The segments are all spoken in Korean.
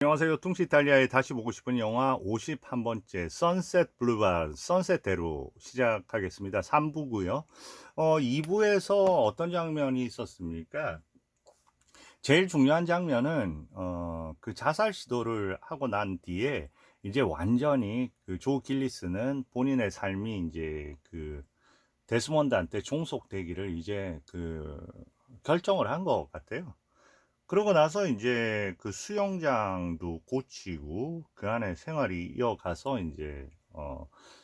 안녕하세요. 뚱시 이탈리아에 다시 보고 싶은 영화 51번째 선셋 블루바드 선셋대로 시작하겠습니다. 3부고요. 2부에서 어떤 장면이 있었습니까? 제일 중요한 장면은 그 자살 시도를 하고 난 뒤에 이제 완전히 그 조 길리스는 본인의 삶이 이제 그 데스몬드한테 종속되기를 이제 그 결정을 한 것 같아요. 그러고 나서 이제 그 수영장도 고치고 그 안에 생활이 이어가서 이제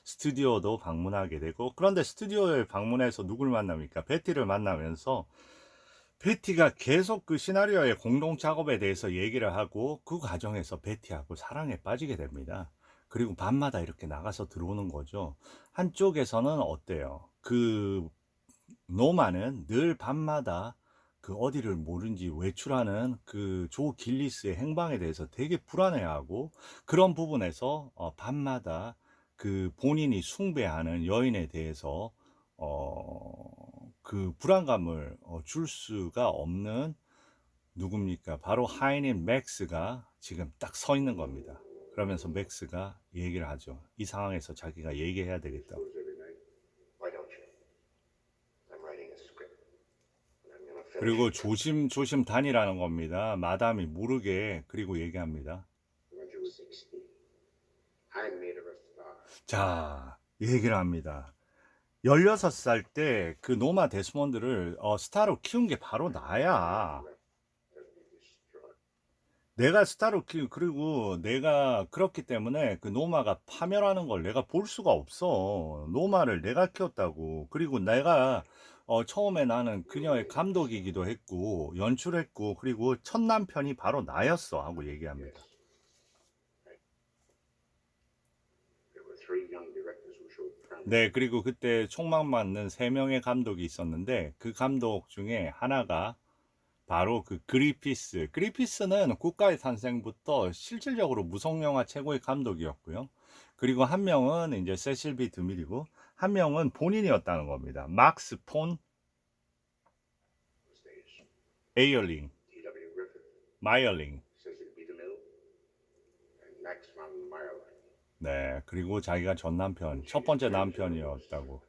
스튜디오도 방문하게 되고, 그런데 스튜디오에 방문해서 누굴 만납니까? 베티를 만나면서 베티가 계속 그 시나리오의 공동 작업에 대해서 얘기를 하고 그 과정에서 베티하고 사랑에 빠지게 됩니다. 그리고 밤마다 이렇게 나가서 들어오는 거죠. 한쪽에서는 어때요? 그 노마는 늘 밤마다 그 어디를 모른지 외출하는 그 조 길리스의 행방에 대해서 되게 불안해하고, 그런 부분에서 밤마다 그 본인이 숭배하는 여인에 대해서 그 불안감을 줄 수가 없는 누굽니까? 바로 하인인 맥스가 지금 딱 서 있는 겁니다. 그러면서 맥스가 얘기를 하죠. 이 상황에서 자기가 얘기해야 되겠다. 그리고 조심조심 다니라는 겁니다. 마담이 모르게. 그리고 얘기합니다. 자, 얘기를 합니다. 16살 때 그 노마 데스몬드를 스타로 키운 게 바로 나야. 내가 스타로 그리고 내가 그렇기 때문에 그 노마가 파멸하는 걸 내가 볼 수가 없어. 노마를 내가 키웠다고. 그리고 내가 처음에 나는 그녀의 감독이기도 했고 연출했고, 그리고 첫 남편이 바로 나였어 하고 얘기합니다. 네, 그리고 그때 총망 맞는 3명의 감독이 있었는데 그 감독 중에 하나가 바로 그 그리피스. 그리피스는 국가의 탄생부터 실질적으로 무성영화 최고의 감독이었고요. 그리고 한 명은 이제 세실 B 드밀이고 한 명은 본인이었다는 겁니다. 막스 폰 에이얼링, 마이얼링. 네, 그리고 자기가 전 남편, 첫 번째 남편이었다고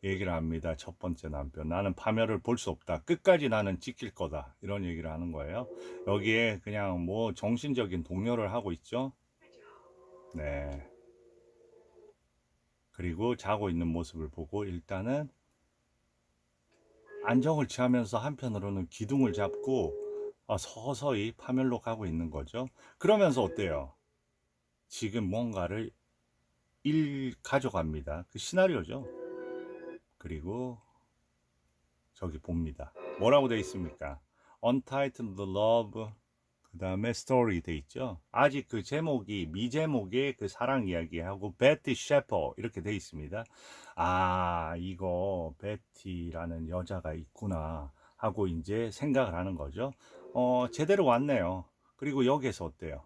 얘기를 합니다. 첫 번째 남편. 나는 파멸을 볼 수 없다. 끝까지 나는 지킬 거다. 이런 얘기를 하는 거예요. 여기에 그냥 뭐 정신적인 동요를 하고 있죠. 네. 그리고 자고 있는 모습을 보고 일단은 안정을 취하면서 한편으로는 기둥을 잡고 서서히 파멸로 가고 있는 거죠. 그러면서 어때요? 지금 뭔가를 가져갑니다. 그 시나리오죠. 그리고 저기 봅니다. 뭐라고 되어 있습니까? Untitled Love, 그 다음에 Story 돼 있죠. 아직 그 제목이 미제목의 그 사랑 이야기하고 베티 셰퍼 이렇게 돼 있습니다. 아, 이거 베티라는 여자가 있구나 하고 이제 생각을 하는 거죠. 제대로 왔네요. 그리고 여기에서 어때요?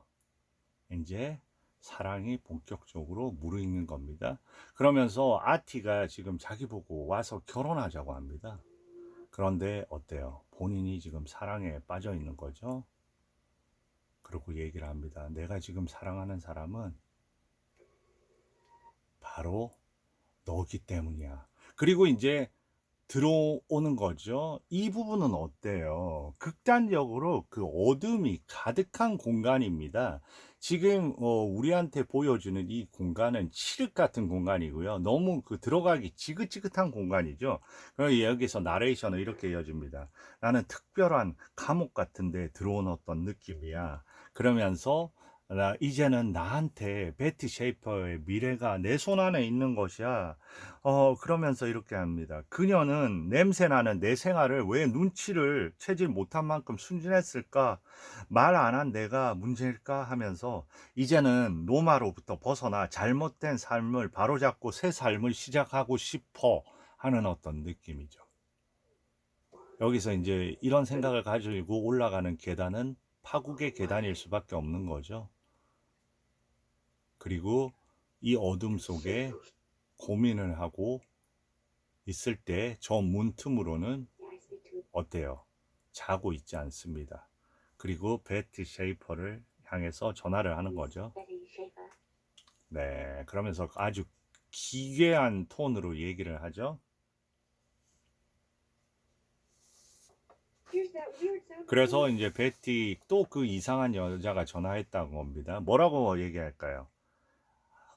이제 사랑이 본격적으로 무르익는 겁니다. 그러면서 아티가 지금 자기 보고 와서 결혼하자고 합니다. 그런데 어때요? 본인이 지금 사랑에 빠져 있는 거죠. 그리고 얘기를 합니다. 내가 지금 사랑하는 사람은 바로 너기 때문이야. 그리고 이제 들어오는 거죠. 이 부분은 어때요? 극단적으로 그 어둠이 가득한 공간입니다. 지금 우리한테 보여주는 이 공간은 칠흑 같은 공간이고요. 너무 그 들어가기 지긋지긋한 공간이죠. 그래서 여기서 나레이션을 이렇게 이어집니다. 나는 특별한 감옥 같은 데 들어온 어떤 느낌이야. 그러면서 이제는 나한테 베티 쉐이퍼의 미래가 내 손 안에 있는 것이야. 그러면서 이렇게 합니다. 그녀는 냄새나는 내 생활을 왜 눈치를 채질 못한 만큼 순진했을까? 말 안 한 내가 문제일까? 하면서 이제는 노마로부터 벗어나 잘못된 삶을 바로잡고 새 삶을 시작하고 싶어 하는 어떤 느낌이죠. 여기서 이제 이런 생각을 가지고 올라가는 계단은 파국의 계단일 수밖에 없는 거죠. 그리고 이 어둠 속에 고민을 하고 있을 때 저 문틈으로는 어때요? 자고 있지 않습니다. 그리고 베티 쉐이퍼를 향해서 전화를 하는 거죠. 네, 그러면서 아주 기괴한 톤으로 얘기를 하죠. 그래서 이제 베티 또 그 이상한 여자가 전화했다고 겁니다. 뭐라고 얘기할까요?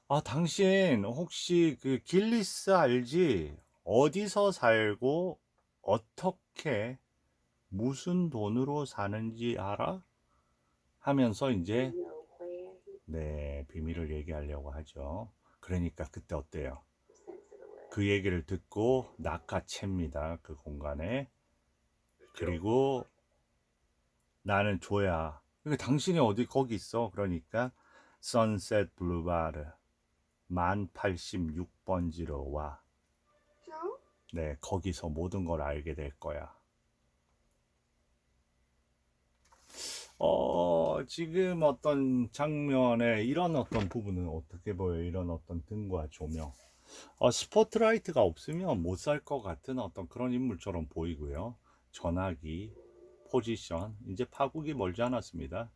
아, 당신 혹시 그 길리스 알지? 어디서 살고 어떻게 무슨 돈으로 사는지 알아? 하면서 이제 네, 비밀을 얘기하려고 하죠. 그러니까 그때 어때요? 그 얘기를 듣고 낚아챕니다. 그 공간에. 그리고 나는 조야. 그러니까 당신이 어디 거기 있어? 그러니까 선셋 블루바르 1086번지로 와. 네, 거기서 모든 걸 알게 될 거야. 지금 어떤 장면에 이런 어떤 부분은 어떻게 보여요? 이런 어떤 등과 조명. 스포트라이트가 없으면 못 살 것 같은 어떤 그런 인물처럼 보이고요. 전화기, 포지션, 이제 파국이 멀지 않았습니다.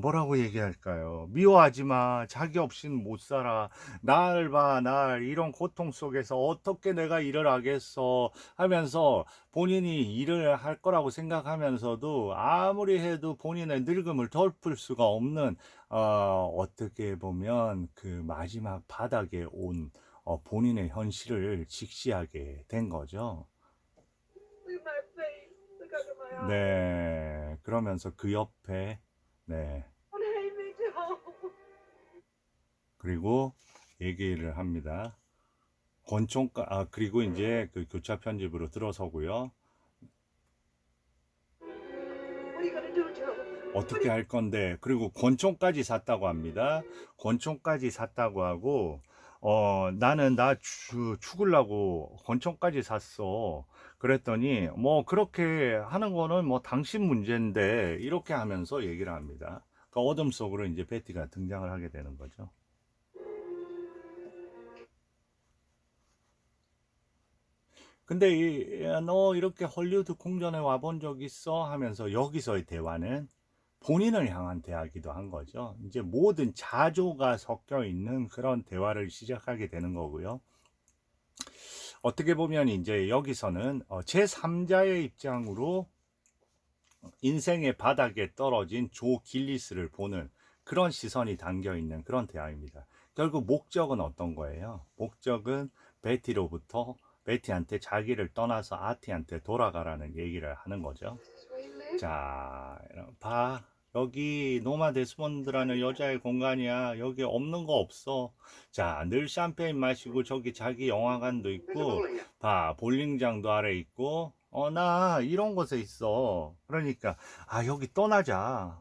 뭐라고 얘기할까요? 미워하지 마. 자기 없이는 못 살아. 날 봐, 날. 이런 고통 속에서 어떻게 내가 일을 하겠어. 하면서 본인이 일을 할 거라고 생각하면서도 아무리 해도 본인의 늙음을 덮을 수가 없는, 어떻게 보면 그 마지막 바닥에 온 본인의 현실을 직시하게 된 거죠. 네. 그러면서 그 옆에, 네. 그리고 얘기를 합니다. 그리고 이제 그 교차 편집으로 들어서고요. 어떻게 할 건데, 그리고 권총까지 샀다고 합니다. 권총까지 샀다고 하고, 나는 죽으려고 권총까지 샀어. 그랬더니, 뭐, 그렇게 하는 거는 뭐, 당신 문제인데, 이렇게 하면서 얘기를 합니다. 그 어둠 속으로 이제 베티가 등장을 하게 되는 거죠. 근데 너 이렇게 헐리우드 궁전에 와본 적 있어? 하면서 여기서의 대화는 본인을 향한 대화기도 한 거죠. 이제 모든 자조가 섞여 있는 그런 대화를 시작하게 되는 거고요. 어떻게 보면 이제 여기서는 제3자의 입장으로 인생의 바닥에 떨어진 조 길리스를 보는 그런 시선이 담겨 있는 그런 대화입니다. 결국 목적은 어떤 거예요? 목적은 베티로부터 베티한테 자기를 떠나서 아티한테 돌아가라는 얘기를 하는 거죠. 자, 봐. 여기 노마 데스몬드라는 여자의 공간이야. 여기 없는 거 없어. 자, 늘 샴페인 마시고 저기 자기 영화관도 있고, 봐, 볼링장도 아래 있고, 나 이런 곳에 있어. 그러니까, 여기 떠나자.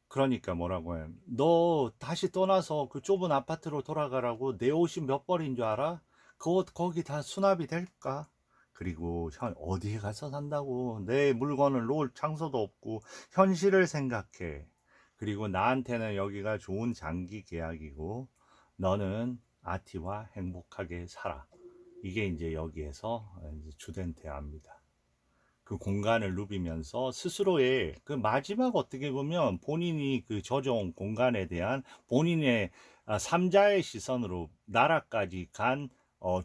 그러니까 뭐라고 해. 너 다시 떠나서 그 좁은 아파트로 돌아가라고 내 옷이 몇 벌인 줄 알아? 그 옷 거기 다 수납이 될까? 그리고 어디에 가서 산다고 내 물건을 놓을 장소도 없고 현실을 생각해. 그리고 나한테는 여기가 좋은 장기 계약이고 너는 아티와 행복하게 살아. 이게 이제 여기에서 이제 주된 대화입니다. 그 공간을 누비면서 스스로의 그 마지막 어떻게 보면 본인이 그 젖어온 공간에 대한 본인의 삼자의 시선으로 나라까지 간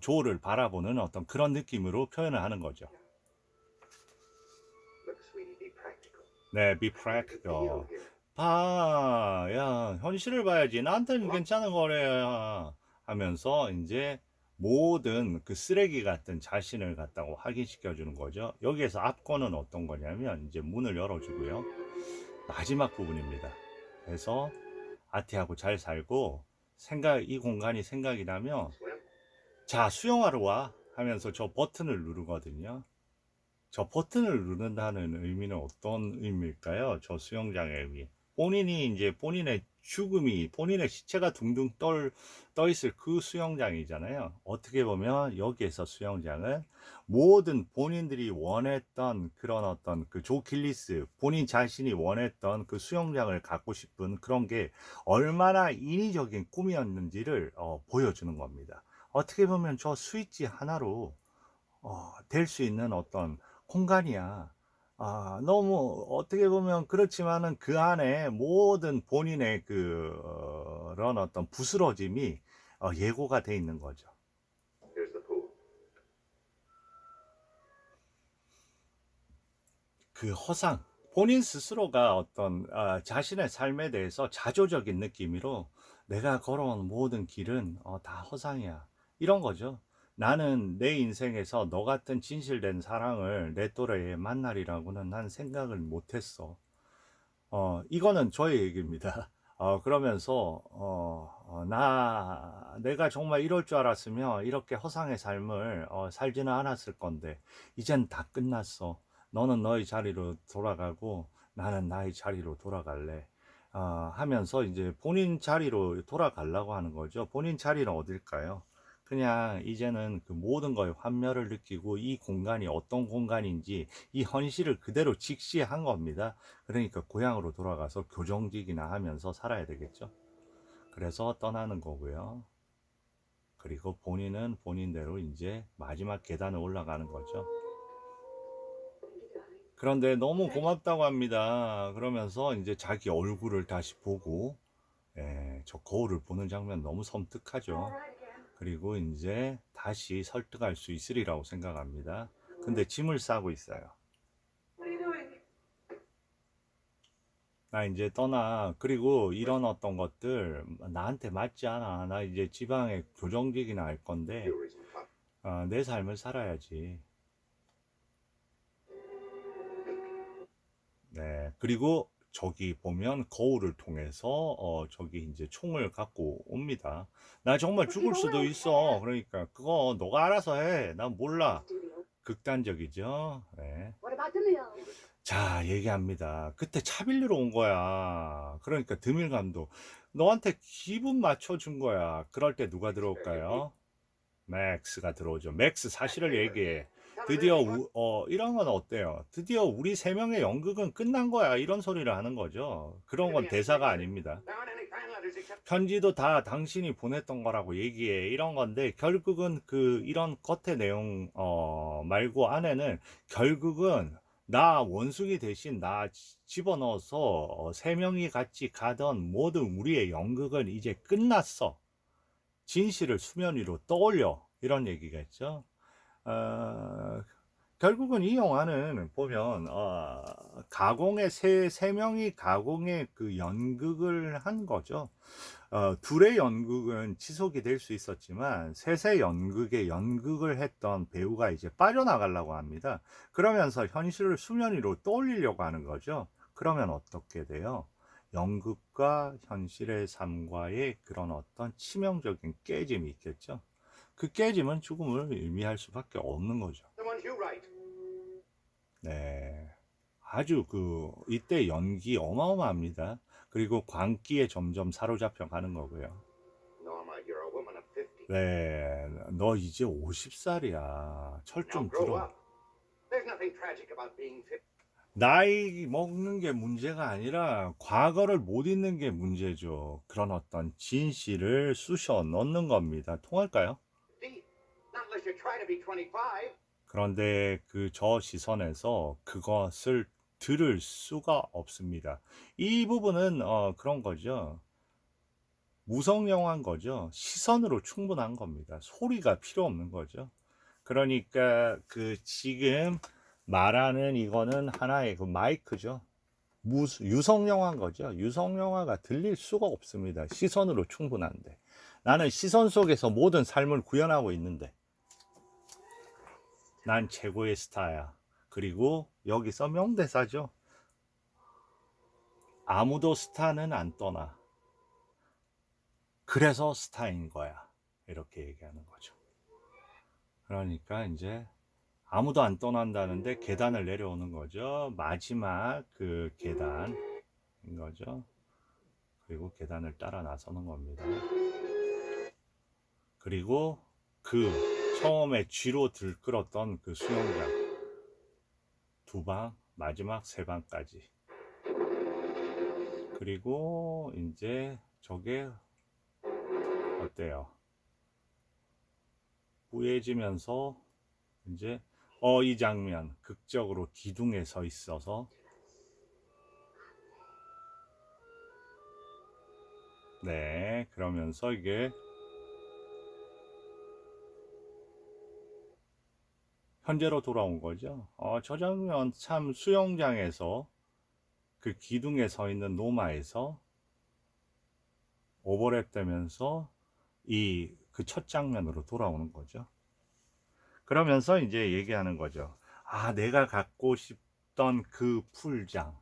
조를 바라보는 어떤 그런 느낌으로 표현을 하는 거죠. 네, be practical. 봐, 야, 현실을 봐야지. 나한테는 괜찮은 거래야. 하면서 이제 모든 그 쓰레기 같은 자신을 갖다고 확인시켜 주는 거죠. 여기에서 앞권은 어떤 거냐면 이제 문을 열어주고요. 마지막 부분입니다. 그래서 아티하고 잘 살고 이 공간이 생각이 나면 자, 수영하러 와 하면서 저 버튼을 누르거든요. 저 버튼을 누른다는 의미는 어떤 의미일까요? 저 수영장의 의미. 본인이 이제 본인의 죽음이, 본인의 시체가 둥둥 떠 있을 그 수영장이잖아요. 어떻게 보면 여기에서 수영장은 모든 본인들이 원했던 그런 어떤 그 조 길리스, 본인 자신이 원했던 그 수영장을 갖고 싶은 그런 게 얼마나 인위적인 꿈이었는지를 보여주는 겁니다. 어떻게 보면 저 스위치 하나로 될 수 있는 어떤 공간이야. 너무 어떻게 보면 그렇지만은 그 안에 모든 본인의 그런 어떤 부스러짐이 예고가 돼 있는 거죠. Here's the pool. 그 허상, 본인 스스로가 어떤 자신의 삶에 대해서 자조적인 느낌으로 내가 걸어온 모든 길은 다 허상이야. 이런 거죠. 나는 내 인생에서 너 같은 진실된 사랑을 내 또래에 만나리라고는 난 생각을 못했어. 이거는 저의 얘기입니다. 그러면서, 내가 정말 이럴 줄 알았으면 이렇게 허상의 삶을 살지는 않았을 건데, 이젠 다 끝났어. 너는 너의 자리로 돌아가고, 나는 나의 자리로 돌아갈래. 하면서 이제 본인 자리로 돌아가려고 하는 거죠. 본인 자리는 어딜까요? 그냥 이제는 그 모든 거에 환멸을 느끼고 이 공간이 어떤 공간인지 이 현실을 그대로 직시한 겁니다. 그러니까 고향으로 돌아가서 교정직이나 하면서 살아야 되겠죠. 그래서 떠나는 거고요. 그리고 본인은 본인대로 이제 마지막 계단을 올라가는 거죠. 그런데 너무 고맙다고 합니다. 그러면서 이제 자기 얼굴을 다시 보고, 저 거울을 보는 장면 너무 섬뜩하죠. 그리고 이제 다시 설득할 수 있으리라고 생각합니다. 근데 짐을 싸고 있어요. What are you doing? 나 이제 떠나. 그리고 이런 어떤 것들 나한테 맞지 않아. 나 이제 지방에 교정직이나 할 건데, Fury's tough. 내 삶을 살아야지. 네. 그리고 저기 보면 거울을 통해서 저기 이제 총을 갖고 옵니다. 나 정말 죽을 수도 있어. 그러니까 그거 너가 알아서 해. 난 몰라. 극단적이죠. 네. What about the mill? 자, 얘기합니다. 그때 차 빌리러 온 거야. 그러니까 드밀 감독, 너한테 기분 맞춰준 거야. 그럴 때 누가 들어올까요? 맥스가 들어오죠. 맥스 사실을 얘기해. 드디어 이런 건 어때요? 드디어 우리 세 명의 연극은 끝난 거야. 이런 소리를 하는 거죠. 그런 건 대사가 아닙니다. There aren't any fan letters except 편지도 다 당신이 보냈던 거라고 얘기해. 이런 건데 결국은 그 이런 겉의 내용 말고 안에는 결국은 나 원숭이 대신 나 집어넣어서 세 명이 같이 가던 모든 우리의 연극은 이제 끝났어. 진실을 수면 위로 떠올려. 이런 얘기겠죠. 어, 결국은 이 영화는 보면 가공의 세 명이 가공의 그 연극을 한 거죠. 둘의 연극은 지속이 될 수 있었지만 셋의 연극에 연극을 했던 배우가 이제 빠져나가려고 합니다. 그러면서 현실을 수면 위로 떠올리려고 하는 거죠. 그러면 어떻게 돼요? 연극과 현실의 삶과의 그런 어떤 치명적인 깨짐이 있겠죠. 그 깨짐은 죽음을 의미할 수밖에 없는 거죠. the ones you write. 네. 아주 이때 연기 어마어마합니다. 그리고 광기에 점점 사로잡혀 가는 거고요. Norma, you're a woman of 50. 네. 너 이제 50살이야. 철 Now 좀 grow 들어. up. There's nothing tragic about being 50. 나이 먹는 게 문제가 아니라 과거를 못 잊는 게 문제죠. 그런 어떤 진실을 쑤셔 넣는 겁니다. 통할까요? Not unless you try to be 25. 그런데 저 시선에서 그것을 들을 수가 없습니다. 이 부분은 그런 거죠. 무성 영화인 거죠. 시선으로 충분한 겁니다. 소리가 필요 없는 거죠. 그러니까 지금 말하는 이거는 하나의 그 마이크죠. 유성 영화인 거죠. 유성 영화가 들릴 수가 없습니다. 시선으로 충분한데. 나는 시선 속에서 모든 삶을 구현하고 있는데. 난 최고의 스타야. 그리고 여기서 명대사죠. 아무도 스타는 안 떠나. 그래서 스타인 거야. 이렇게 얘기하는 거죠. 그러니까 이제 아무도 안 떠난다는데 계단을 내려오는 거죠. 마지막 그 계단인 거죠. 그리고 계단을 따라 나서는 겁니다. 그리고 처음에 쥐로 들끓었던 그 수영장 두 방, 마지막 세 방까지. 그리고 이제 저게 어때요? 뿌얘지면서 이제 이 장면 극적으로 기둥에 서 있어서 네, 그러면서 이게 현재로 돌아온 거죠. 저 장면 참 수영장에서 그 기둥에 서 있는 노마에서 오버랩 되면서 이 그 첫 장면으로 돌아오는 거죠. 그러면서 이제 얘기하는 거죠. 아, 내가 갖고 싶던 그 풀장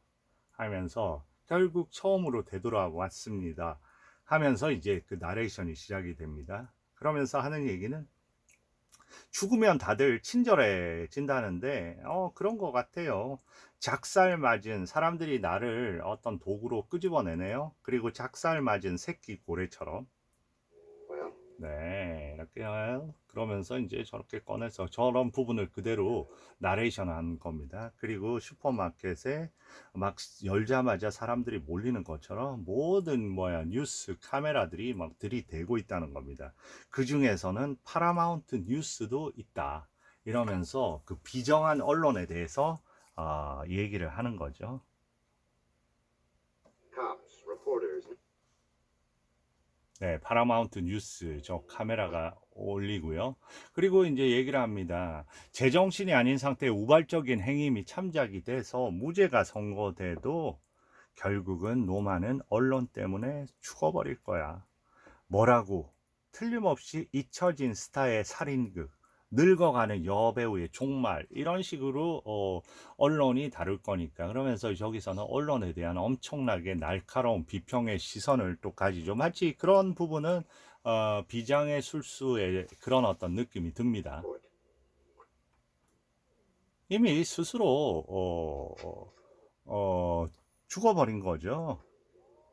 하면서 결국 처음으로 되돌아왔습니다. 하면서 이제 그 나레이션이 시작이 됩니다. 그러면서 하는 얘기는 죽으면 다들 친절해진다는데, 그런 것 같아요. 작살 맞은 사람들이 나를 어떤 도구로 끄집어내네요. 그리고 작살 맞은 새끼 고래처럼. Well, 네, 이렇게 그러면서 이제 저렇게 꺼내서 저런 부분을 그대로 나레이션 한 겁니다. 그리고 슈퍼마켓에 막 열자마자 사람들이 몰리는 것처럼 모든 뉴스 카메라들이 막 들이대고 있다는 겁니다. 그 중에서는 파라마운트 뉴스도 있다. 이러면서 그 비정한 언론에 대해서 얘기를 하는 거죠. cops, reporters. 네, 파라마운트 뉴스 저 카메라가 올리고요. 그리고 이제 얘기를 합니다. 제정신이 아닌 상태에 우발적인 행위 및 참작이 돼서 무죄가 선고돼도 결국은 노마는 언론 때문에 죽어버릴 거야. 뭐라고? 틀림없이 잊혀진 스타의 살인극, 늙어가는 여배우의 종말 이런 식으로 언론이 다룰 거니까. 그러면서 저기서는 언론에 대한 엄청나게 날카로운 비평의 시선을 또 가지죠. 마치 그런 부분은 비장의 술수의 그런 어떤 느낌이 듭니다. Court. 이미 스스로 죽어버린 거죠.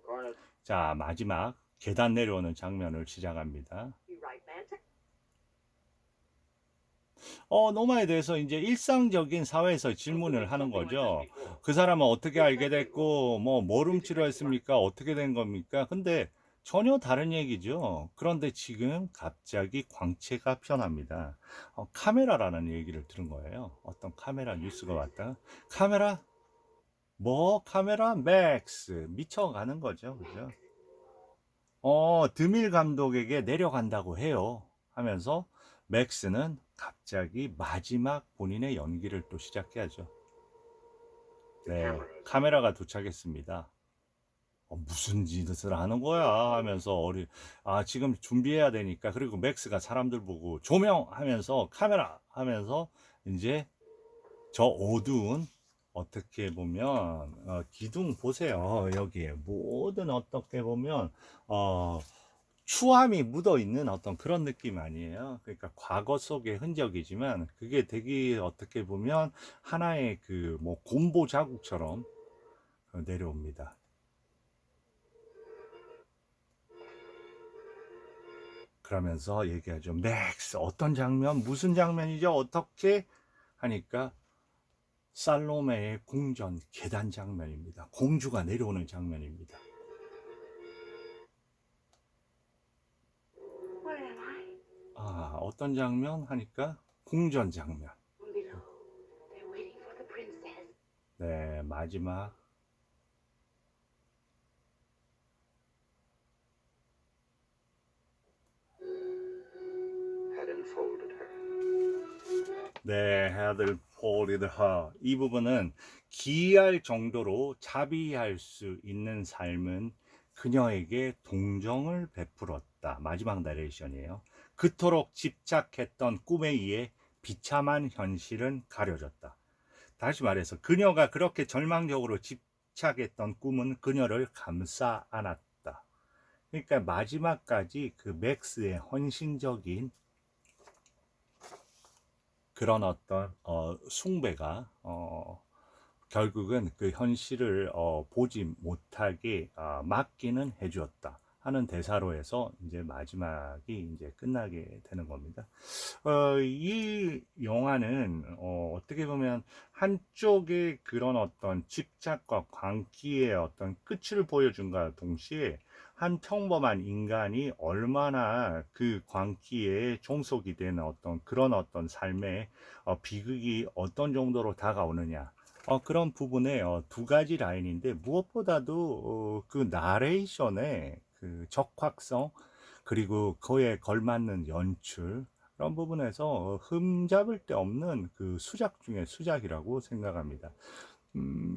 Coroner. 자, 마지막 계단 내려오는 장면을 시작합니다. You right, Mantic? 노마에 대해서 이제 일상적인 사회에서 질문을 하는 거죠. 그 사람은 어떻게 알게 됐고, 뭘 훔치려 했습니까? 어떻게 된 겁니까? 근데 전혀 다른 얘기죠. 그런데 지금 갑자기 광채가 피어납니다. 카메라라는 얘기를 들은 거예요. 어떤 카메라 뉴스가 왔다가, 카메라? 카메라? 맥스. 미쳐가는 거죠. 그죠? 드밀 감독에게 내려간다고 해요. 하면서 맥스는 갑자기 마지막 본인의 연기를 또 시작해야죠. 네, 카메라가 도착했습니다. 무슨 짓을 하는 거야 하면서 지금 준비해야 되니까. 그리고 맥스가 사람들 보고 조명하면서 카메라 하면서 이제 저 어두운 어떻게 보면 기둥 보세요. 여기에 모든 어떻게 보면 추함이 묻어 있는 어떤 그런 느낌 아니에요. 그러니까 과거 속의 흔적이지만 그게 되게 어떻게 보면 하나의 그 곰보 자국처럼 내려옵니다. 그러면서 얘기하죠. 맥스 어떤 장면 무슨 장면이죠? 어떻게 하니까 살로메의 궁전 계단 장면입니다. 공주가 내려오는 장면입니다. Where am I? 어떤 장면 하니까 궁전 장면. Below. They're waiting for the princess. 네, 마지막 Had enfolded her. 네, had folded her. 이 부분은 기이할 정도로 자비할 수 있는 삶은 그녀에게 동정을 베풀었다. 마지막 나레이션이에요. 그토록 집착했던 꿈에 의해 비참한 현실은 가려졌다. 다시 말해서 그녀가 그렇게 절망적으로 집착했던 꿈은 그녀를 감싸 안았다. 그러니까 마지막까지 그 맥스의 헌신적인 그런 어떤 숭배가 결국은 그 현실을 보지 못하게 막기는 해주었다. 하는 대사로 해서 이제 마지막이 이제 끝나게 되는 겁니다. 이 영화는 어떻게 보면 한쪽의 그런 어떤 집착과 광기의 어떤 끝을 보여준과 동시에 한 평범한 인간이 얼마나 그 광기에 종속이 되는 어떤 그런 어떤 삶의 비극이 어떤 정도로 다가오느냐, 그런 부분에 두 가지 라인인데, 무엇보다도 그 나레이션의 그 적확성, 그리고 그에 걸맞는 연출, 그런 부분에서 흠잡을 데 없는 그 수작 중에 수작이라고 생각합니다.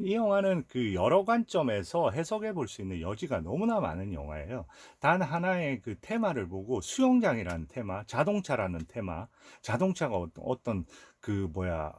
이 영화는 그 여러 관점에서 해석해 볼 수 있는 여지가 너무나 많은 영화예요. 단 하나의 그 테마를 보고, 수영장이라는 테마, 자동차라는 테마, 자동차가 어떤 그 뭐야,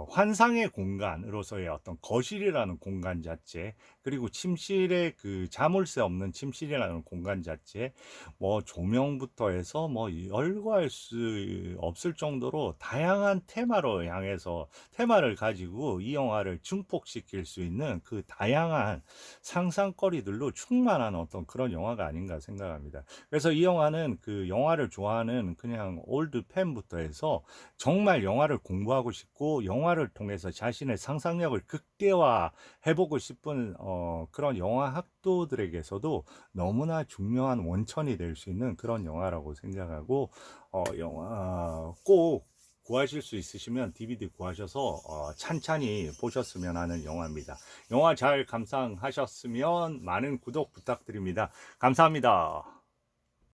환상의 공간으로서의 어떤 거실이라는 공간 자체, 그리고 침실에 그 자물쇠 없는 침실이라는 공간 자체, 뭐 조명부터 해서 뭐 열거할 수 없을 정도로 다양한 테마로 향해서, 테마를 가지고 이 영화를 증폭시킬 수 있는 그 다양한 상상거리들로 충만한 어떤 그런 영화가 아닌가 생각합니다. 그래서 이 영화는 그 영화를 좋아하는 그냥 올드 팬부터 해서 정말 영화를 공부하고 싶고 영화를 통해서 자신의 상상력을 극대화 해보고 싶은 그런 영화 학도들에게서도 너무나 중요한 원천이 될 수 있는 그런 영화라고 생각하고, 영화 꼭 구하실 수 있으시면 DVD 구하셔서 찬찬히 보셨으면 하는 영화입니다. 영화 잘 감상하셨으면 많은 구독 부탁드립니다. 감사합니다.